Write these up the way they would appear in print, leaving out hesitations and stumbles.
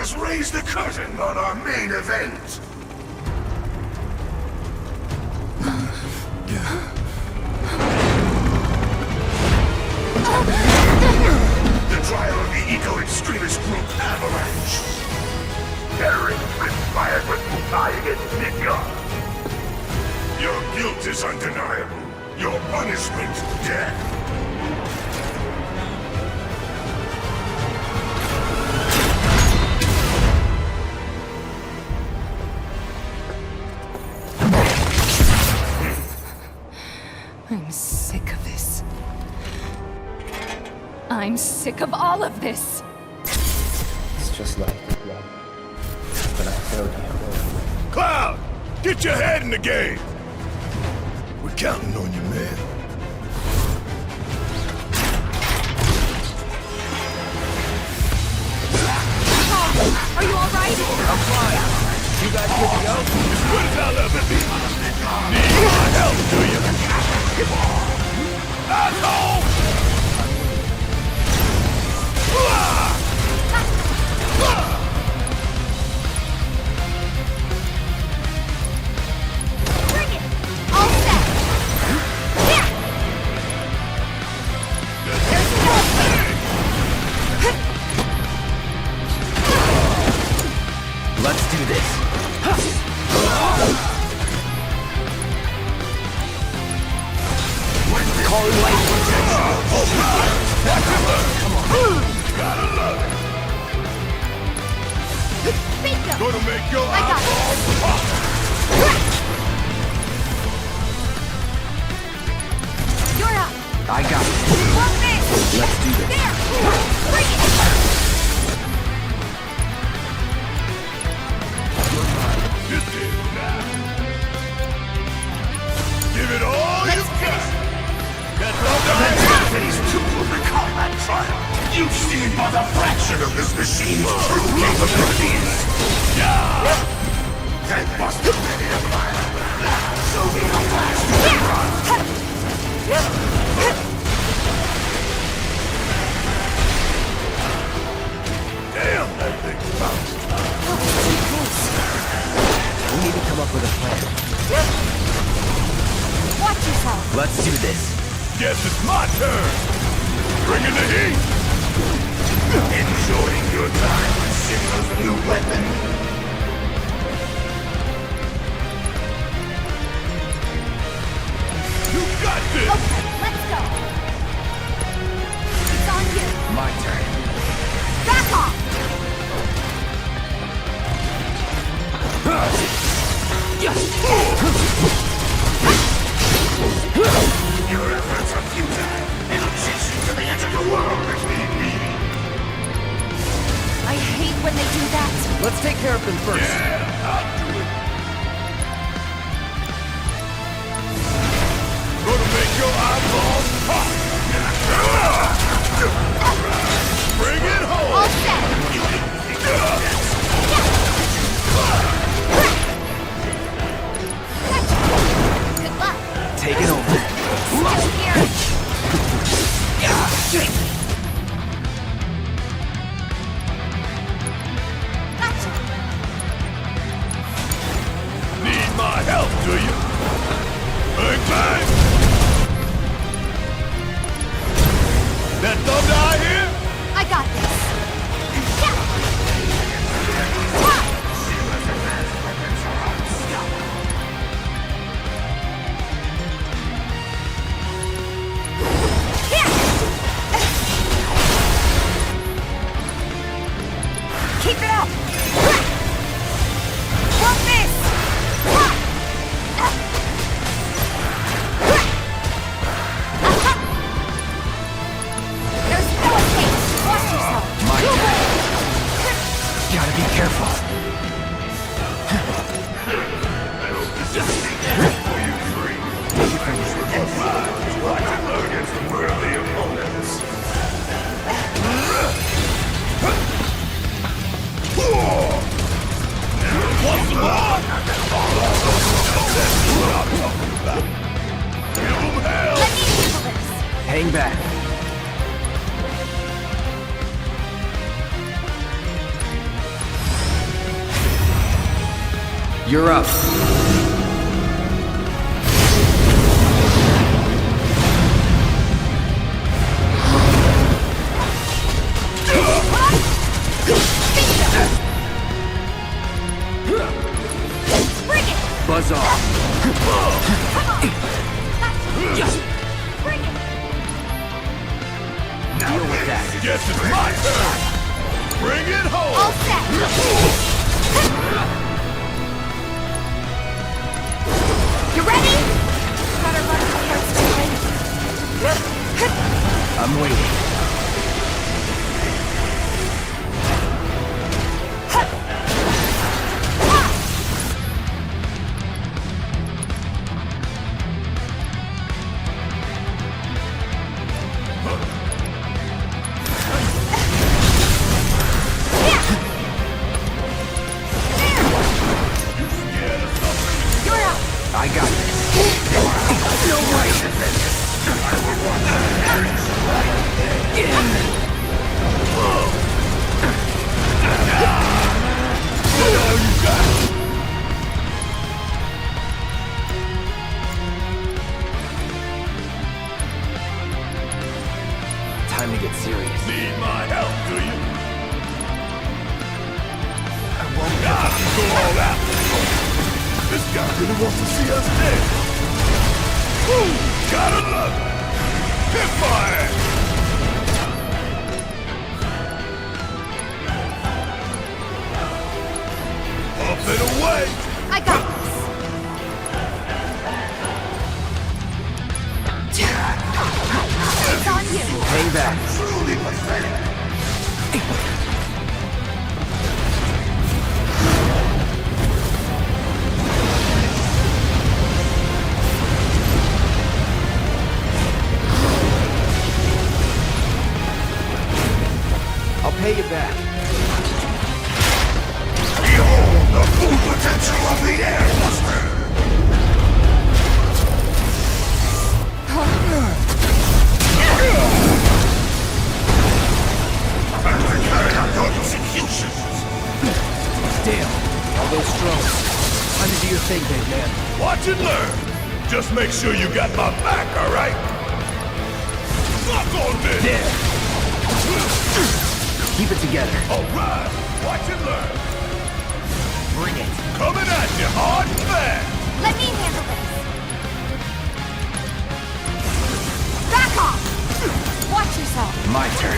us raise the curtain on our main event. The trial of the eco-extremist group Avalanche. Terrorists conspired with Mutai against Midgard. Your guilt is undeniable. Your punishment, death. I'm sick of this. I'm sick of all of this! It's just like the blood. But I failed you. Cloud! Get your head in the game! We're counting on you, man. Are you alright? I'm fine. You guys good to go? As good as I'll ever be. Need my help, do you? Asshole! Bring it! All set! Yeah! There's no... Let's do this. Calling light protection. Come on. Gotta love it. Bingo! Gonna make your I got eyeballs pop. You're up! I got it. One this! Let's do this. There! Bring it! This is now. Give it all you got. That's all right. Phase 2 of the combat trial. You've seen but a fraction of this machine's true capabilities. Yeah! Airbuster ready to fire. So we have last run. Damn, that thing's bouncing. We need to come up with a plan. Watch yourself! Let's do this. Guess it's my turn. Bring in the heat. Enjoying your time with Sigma's new weapon. You got this. Okay, let's go! It's on you! My turn. Back off! Your efforts are futile. It'll chase you to the edge of the world if need be. I hate when they do that! Let's take care of them first. Yeah, I'll do it. Gonna make your eyeballs pop. Bring it home. All set! Good luck! Take it over. Still here! Gotcha! Need my help, do you? Bang, bang! That thumb eye here? I got this! Yeah. Ha! Keep it up! Want this! There's no escape! Watch yourself! My turn. Gotta be careful. Against the worthy opponents. What's the law? That's what I'm talking about. Give 'em hell! Let me handle this! Hang back. You're up. Bring it! Buzz off. Bring it! Deal with that. Guess it's my turn. Bring it home. All set! You ready? Better run towards I'm waiting. I got this. No way. Time to get serious. Need my help, do you? I won't. Go all out. This guy really wants to see us dead. Woo! Gotta love it. Hit my ass. Up and away. I got this. It's on you. Payback. Truly pathetic. I'll pay you back. Behold the full potential of the Airbuster. Time to carry out your executions. Damn. All those strokes. Time to do your thing, big man. Watch and learn. Just make sure you got my back, all right? Fuck on this. There. Keep it together. All right. Watch and learn. Bring it. Coming at you hard and fast. Let me handle this. Back off! Watch yourself. My turn.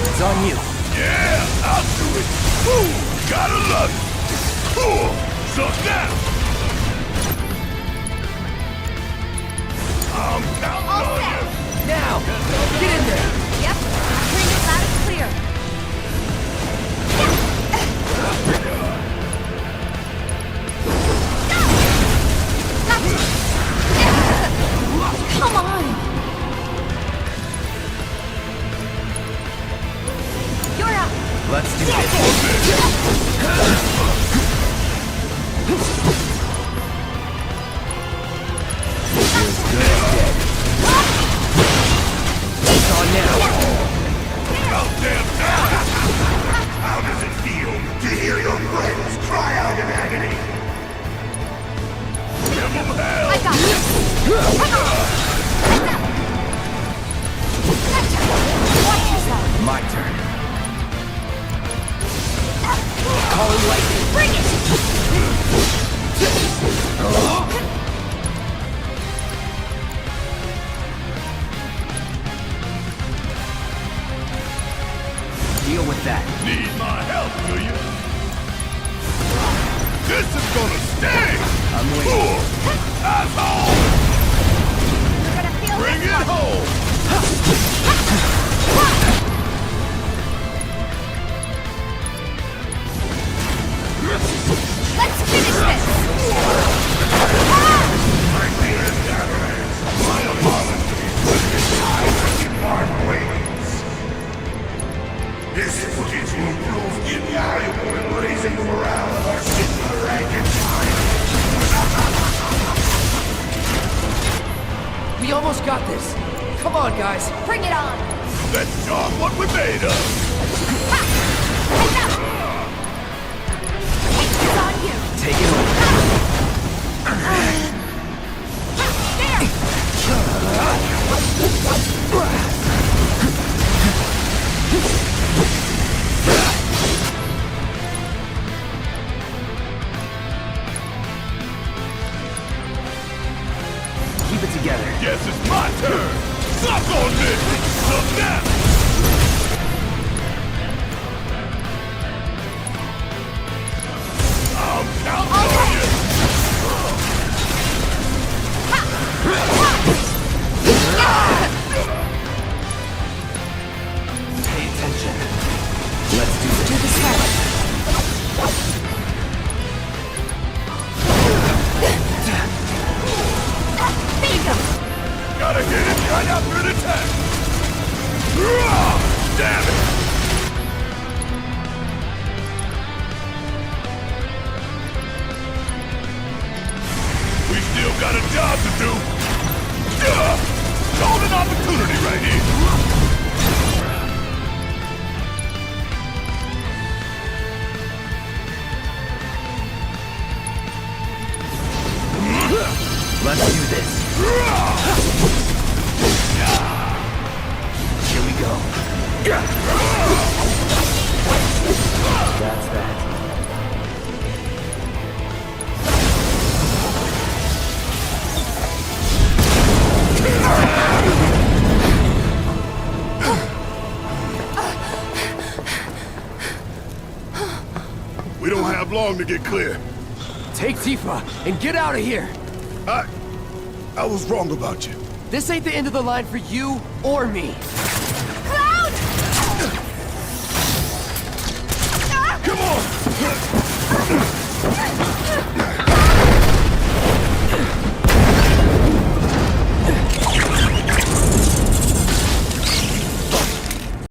It's on you. Yeah, I'll do it. Woo! Gotta love it. Cool. So now. I'm counting All on set. you. Now! Get in there! Yep, I heard it loud and clear. Come on! You're up! Let's do this. Feels good as dead. It's on now. About damn time. How does it feel to hear your friends cry out in agony? Give them hell. I got this! Come on! Gotcha! Watch yourself! My turn. Calling lightning. Bring it! Deal with that. Need my help, do you? This is gonna sting! I'm waiting. Cool. Asshole! You're gonna feel Bring this it one. home! Let's finish this! My fears gatherers, my apologies for this time to depart ways. This footage will prove invaluable in raising the morale of our sister rank and time. We almost got this. Come on, guys. Bring it on! Let's talk what we're made of. Ha! Heads up! here. Take it over. Keep it together. Guess it's my turn! Suck on this! Suck now! I'm counting on you! Pay attention. Let's do this. Do this right. Bingo! Gotta hit it right after an attack! Damn it! We still got a job to do! Golden opportunity right here! Let's do this. Here we go. That's that. We don't have long to get clear. Take Tifa and get out of here. I was wrong about you. This ain't the end of the line for you or me.